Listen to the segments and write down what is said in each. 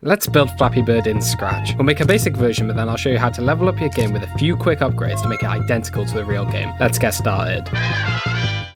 Let's build Flappy Bird in Scratch. We'll make a basic version, but then I'll show you how to level up your game with a few quick upgrades to make it identical to the real game. Let's get started.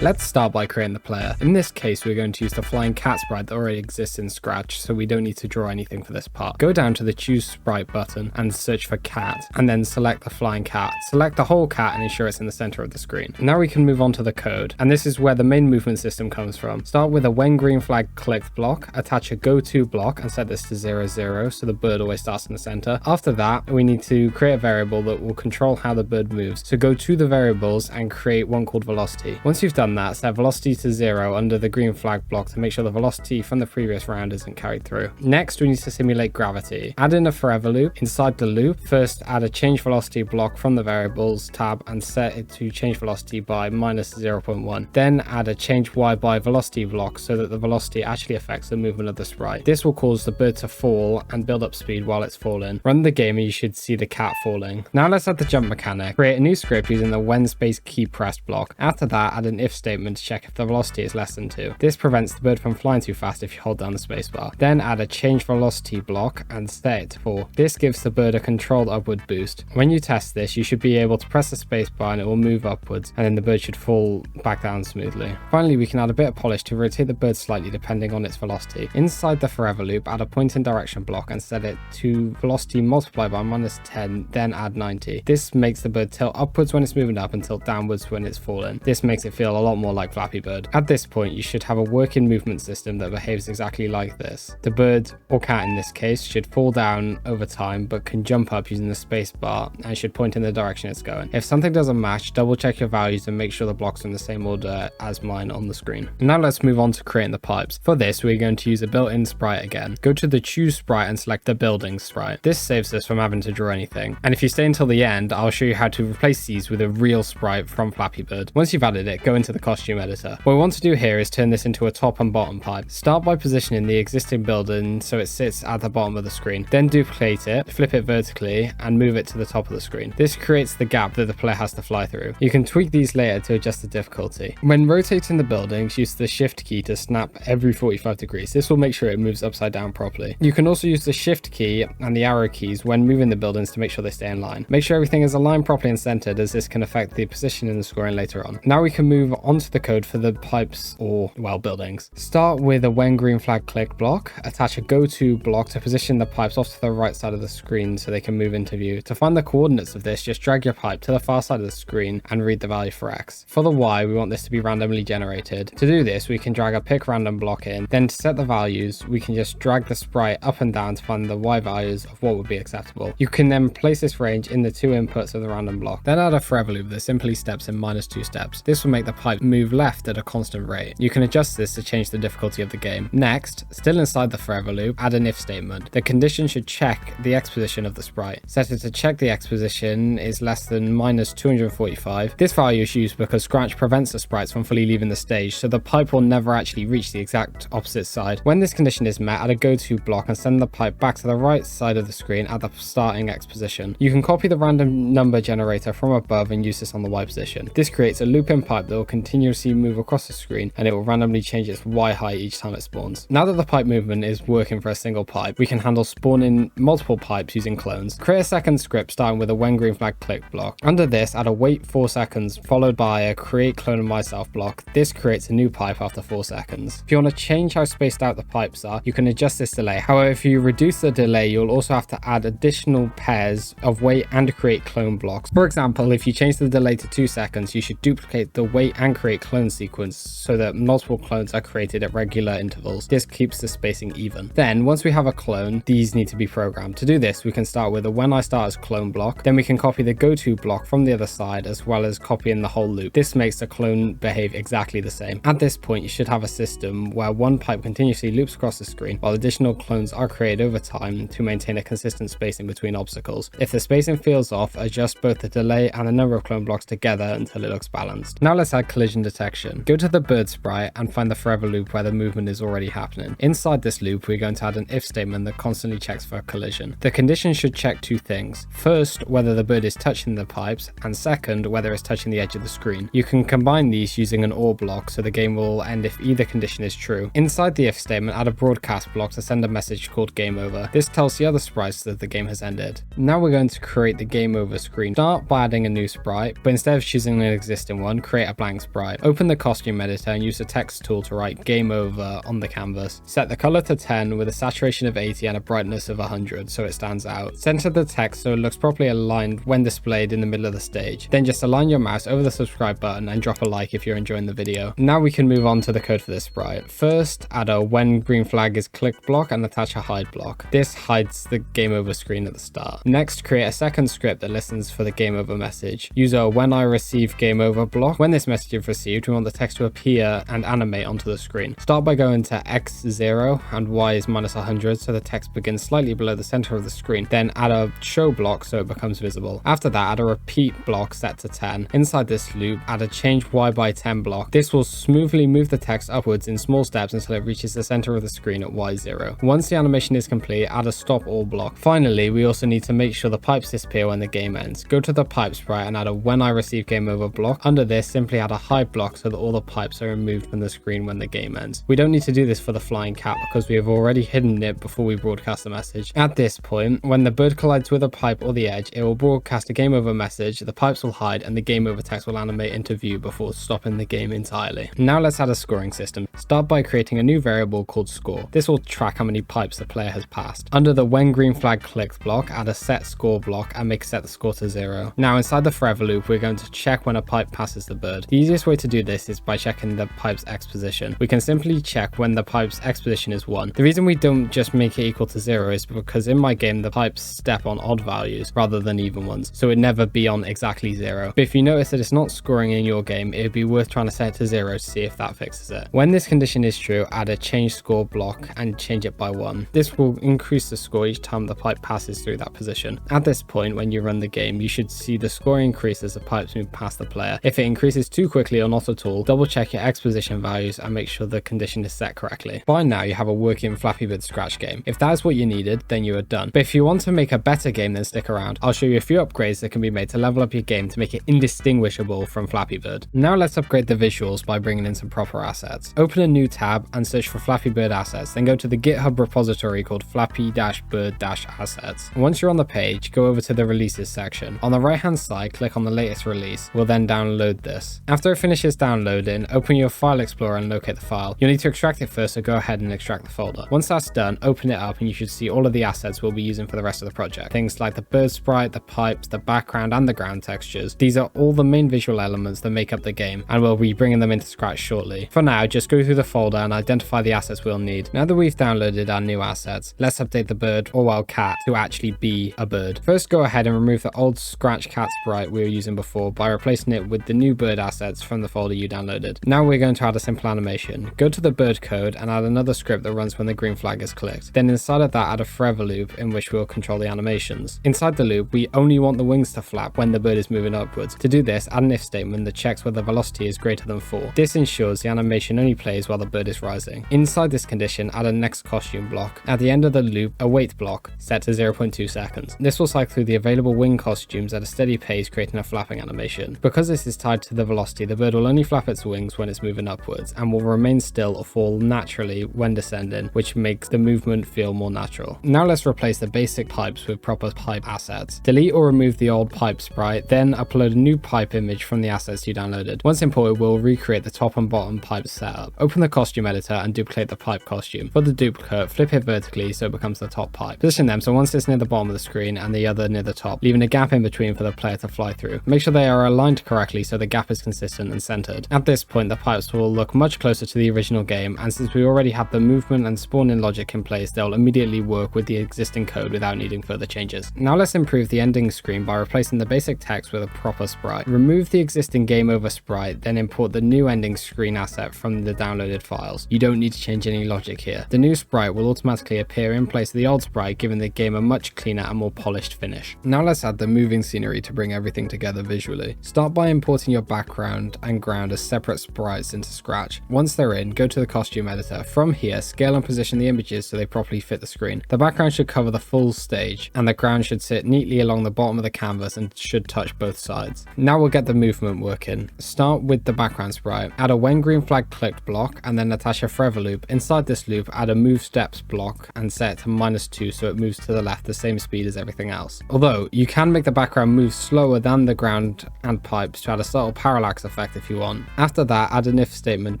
Let's start by creating the player. In this case, we're going to use the flying cat sprite that already exists in Scratch, so we don't need to draw anything for this part. Go down to the choose sprite button and search for cat, and then select the flying cat. Select the whole cat and ensure it's in the center of the screen. Now we can move on to the code, and this is where the main movement system comes from. Start with a when green flag clicked block, attach a go to block and set this to 0, 0, so the bird always starts in the center. After that, we need to create a variable that will control how the bird moves. So go to the variables and create one called velocity. Once you've done that, set velocity to 0 under the green flag block to make sure the velocity from the previous round isn't carried through. Next, we need to simulate gravity. Add in a forever loop. Inside the loop, first add a change velocity block from the variables tab and set it to change velocity by minus 0.1. Then add a change y by velocity block so that the velocity actually affects the movement of the sprite. This will cause the bird to fall and build up speed while it's falling. Run the game and you should see the cat falling. Now let's add the jump mechanic. Create a new script using the when space key pressed block. After that, add an if statement to check if the velocity is less than 2. This prevents the bird from flying too fast if you hold down the spacebar. Then add a change velocity block and set it to 4. This gives the bird a controlled upward boost. When you test this, you should be able to press the spacebar and it will move upwards, and then the bird should fall back down smoothly. Finally, we can add a bit of polish to rotate the bird slightly depending on its velocity. Inside the forever loop, add a point in direction block and set it to velocity multiplied by minus 10, then add 90. This makes the bird tilt upwards when it's moving up and tilt downwards when it's falling. This makes it feel a lot more like Flappy Bird. At this point, you should have a working movement system that behaves exactly like this. The bird, or cat in this case, should fall down over time but can jump up using the space bar and should point in the direction it's going. If something doesn't match, double check your values and make sure the blocks are in the same order as mine on the screen. Now let's move on to creating the pipes. For this, we're going to use a built-in sprite again. Go to the choose sprite and select the building sprite. This saves us from having to draw anything. And if you stay until the end, I'll show you how to replace these with a real sprite from Flappy Bird. Once you've added it, go into the costume editor. What we want to do here is turn this into a top and bottom pipe. Start by positioning the existing building so it sits at the bottom of the screen. Then duplicate it, flip it vertically, and move it to the top of the screen. This creates the gap that the player has to fly through. You can tweak these later to adjust the difficulty. When rotating the buildings, use the shift key to snap every 45 degrees. This will make sure it moves upside down properly. You can also use the shift key and the arrow keys when moving the buildings to make sure they stay in line. Make sure everything is aligned properly and centered, as this can affect the position and the scoring later on. Now we can move on to the code for the pipes or, well, buildings. Start with a when green flag click block. Attach a go to block to position the pipes off to the right side of the screen so they can move into view. To find the coordinates of this, just drag your pipe to the far side of the screen and read the value for X. For the Y, we want this to be randomly generated. To do this, we can drag a pick random block in. Then to set the values, we can just drag the sprite up and down to find the Y values of what would be acceptable. You can then place this range in the 2 inputs of the random block. Then add a forever loop that simply steps in -2 steps. This will make the pipe move left at a constant rate. You can adjust this to change the difficulty of the game. Next, still inside the forever loop, add an if statement. The condition should check the X position of the sprite. Set it to check the X position is less than -245. This value is used because Scratch prevents the sprites from fully leaving the stage, so the pipe will never actually reach the exact opposite side. When this condition is met, add a go to block and send the pipe back to the right side of the screen at the starting X position. You can copy the random number generator from above and use this on the Y position. This creates a looping pipe that will continuously move across the screen, and it will randomly change its Y height each time it spawns. Now that the pipe movement is working for a single pipe, we can handle spawning multiple pipes using clones. Create a second script starting with a when green flag click block. Under this, add a wait 4 seconds followed by a create clone of myself block. This creates a new pipe after 4 seconds. If you want to change how spaced out the pipes are, you can adjust this delay. However, if you reduce the delay, you'll also have to add additional pairs of wait and create clone blocks. For example, if you change the delay to 2 seconds, you should duplicate the wait and create clone sequence so that multiple clones are created at regular intervals. This keeps the spacing even. Then, once we have a clone, these need to be programmed. To do this, we can start with a when I start as clone block. Then we can copy the go to block from the other side as well as copying the whole loop. This makes the clone behave exactly the same. At this point, you should have a system where one pipe continuously loops across the screen while additional clones are created over time to maintain a consistent spacing between obstacles. If the spacing feels off, adjust both the delay and the number of clone blocks together until it looks balanced. Now let's add collision detection. Go to the bird sprite and find the forever loop where the movement is already happening. Inside this loop, we're going to add an if statement that constantly checks for a collision. The condition should check two things. First, whether the bird is touching the pipes, and second, whether it's touching the edge of the screen. You can combine these using an or block, so the game will end if either condition is true. Inside the if statement, add a broadcast block to send a message called game over. This tells the other sprites that the game has ended. Now we're going to create the game over screen. Start by adding a new sprite, but instead of choosing an existing one, create a blank sprite. Open the costume editor and use the text tool to write game over on the canvas. Set the color to 10 with a saturation of 80 and a brightness of 100 so it stands out. Center the text so it looks properly aligned when displayed in the middle of the stage. Then just align your mouse over the subscribe button and drop a like if you're enjoying the video. Now we can move on to the code for this sprite. First, add a when green flag is clicked block and attach a hide block. This hides the game over screen at the start. Next, create a second script that listens for the game over message. Use a when I receive game over block. When this message is received, we want the text to appear and animate onto the screen. Start by going to x0 and y is minus 100 so the text begins slightly below the center of the screen. Then add a show block so it becomes visible. After that, add a repeat block set to 10. Inside this loop, add a change y by 10 block. This will smoothly move the text upwards in small steps until it reaches the center of the screen at y0. Once the animation is complete, add a stop all block. Finally, we also need to make sure the pipes disappear when the game ends. Go to the pipe sprite and add a when I receive game over block. Under this, simply add a hide block so that all the pipes are removed from the screen when the game ends. We don't need to do this for the flying cat because we have already hidden it before we broadcast the message. At this point, when the bird collides with a pipe or the edge, it will broadcast a game over message, the pipes will hide, and the game over text will animate into view before stopping the game entirely. Now let's add a scoring system. Start by creating a new variable called score. This will track how many pipes the player has passed. Under the when green flag clicked block, add a set score block and make set the score to 0. Now inside the forever loop, we're going to check when a pipe passes the bird. The easiest way to do this is by checking the pipe's X position. We can simply check when the pipe's X position is 1. The reason we don't just make it equal to 0 is because in my game, the pipes step on odd values rather than even ones, so it'd never be on exactly 0. But if you notice that it's not scoring in your game, it'd be worth trying to set it to 0 to see if that fixes it. When this condition is true, add a change score block and change it by 1. This will increase the score each time the pipe passes through that position. At this point, when you run the game, you should see the score increase as the pipes move past the player. If it increases too quickly or not at all, double check your X position values and make sure the condition is set correctly. By now, you have a working Flappy Bird Scratch game. If that is what you needed, then you are done. But if you want to make a better game, then stick around. I'll show you a few upgrades that can be made to level up your game to make it indistinguishable from Flappy Bird. Now let's upgrade the visuals by bringing in some proper assets. Open a new tab and search for Flappy Bird assets, then go to the GitHub repository called Flappy-Bird-assets. Once you're on the page, go over to the releases section. On the right hand side, click on the latest release. We'll then download this. After it finishes downloading, open your file explorer and locate the file. You'll need to extract it first, so go ahead and extract the folder. Once that's done, open it up and you should see all of the assets we'll be using for the rest of the project. Things like the bird sprite, the pipes, the background, and the ground textures. These are all the main visual elements that make up the game, and we'll be bringing them into Scratch shortly. For now, just go through the folder and identify the assets we'll need. Now that we've downloaded our new assets, let's update the bird, or well, cat, to actually be a bird. First, go ahead and remove the old Scratch cat sprite we were using before by replacing it with the new bird assets from the folder you downloaded. Now we're going to add a simple animation. Go to the bird code and add another script that runs when the green flag is clicked. Then inside of that, add a forever loop in which we'll control the animations. Inside the loop, we only want the wings to flap when the bird is moving upwards. To do this, add an if statement that checks whether velocity is greater than 4. This ensures the animation only plays while the bird is rising. Inside this condition, add a next costume block. At the end of the loop, a wait block set to 0.2 seconds. This will cycle through the available wing costumes at a steady pace, creating a flapping animation. Because this is tied to the velocity, the bird will only flap its wings when it's moving upwards and will remain still or fall naturally when descending, which makes the movement feel more natural. Now let's replace the basic pipes with proper pipe assets. Delete or remove the old pipe sprite, then upload a new pipe image from the assets you downloaded. Once imported, we'll recreate the top and bottom pipe setup. Open the costume editor and duplicate the pipe costume. For the duplicate, flip it vertically so it becomes the top pipe. Position them so one sits near the bottom of the screen and the other near the top, leaving a gap in between for the player to fly through. Make sure they are aligned correctly so the gap is consistent and centered. At this point, the pipes will look much closer to the original game, and since we already have the movement and spawning logic in place, they'll immediately work with the existing code without needing further changes. Now let's improve the ending screen by replacing the basic text with a proper sprite. Remove the existing game over sprite, then import the new ending screen asset from the downloaded files. You don't need to change any logic here. The new sprite will automatically appear in place of the old sprite, giving the game a much cleaner and more polished finish. Now let's add the moving scenery to bring everything together visually. Start by importing your background background and ground as separate sprites into Scratch. Once they're in, go to the costume editor. From here, scale and position the images so they properly fit the screen. The background should cover the full stage, and the ground should sit neatly along the bottom of the canvas and should touch both sides. Now we'll get the movement working. Start with the background sprite. Add a when green flag clicked block, and then attach a forever loop. Inside this loop, add a move steps block and set it to -2 so it moves to the left the same speed as everything else. Although, you can make the background move slower than the ground and pipes to add a subtle parallax effect if you want. After that, add an if statement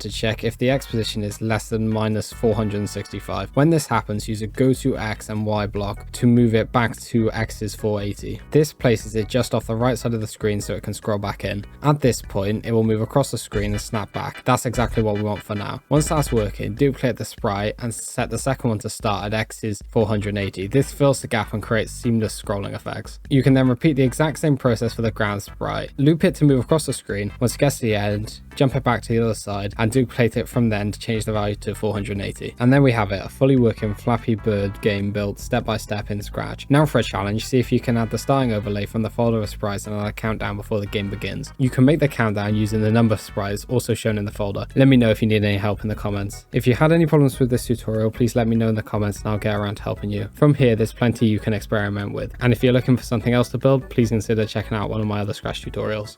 to check if the X position is less than -465. When this happens, use a go to X and Y block to move it back to X is 480. This places it just off the right side of the screen so it can scroll back in. At this point, it will move across the screen and snap back. That's exactly what we want for now. Once that's working, duplicate the sprite and set the second one to start at X is 480. This fills the gap and creates seamless scrolling effects. You can then repeat the exact same process for the ground sprite. Loop it to move across the screen. Once it gets to the end, jump it back to the other side and duplicate it from then to change the value to 480. And then we have it, a fully working Flappy Bird game built step by step in Scratch. Now for a challenge, see if you can add the starting overlay from the folder of sprites and add a countdown before the game begins. You can make the countdown using the number of sprites also shown in the folder. Let me know if you need any help in the comments. If you had any problems with this tutorial, please let me know in the comments and I'll get around to helping you. From here, there's plenty you can experiment with. And if you're looking for something else to build, please consider checking out one of my other Scratch tutorials.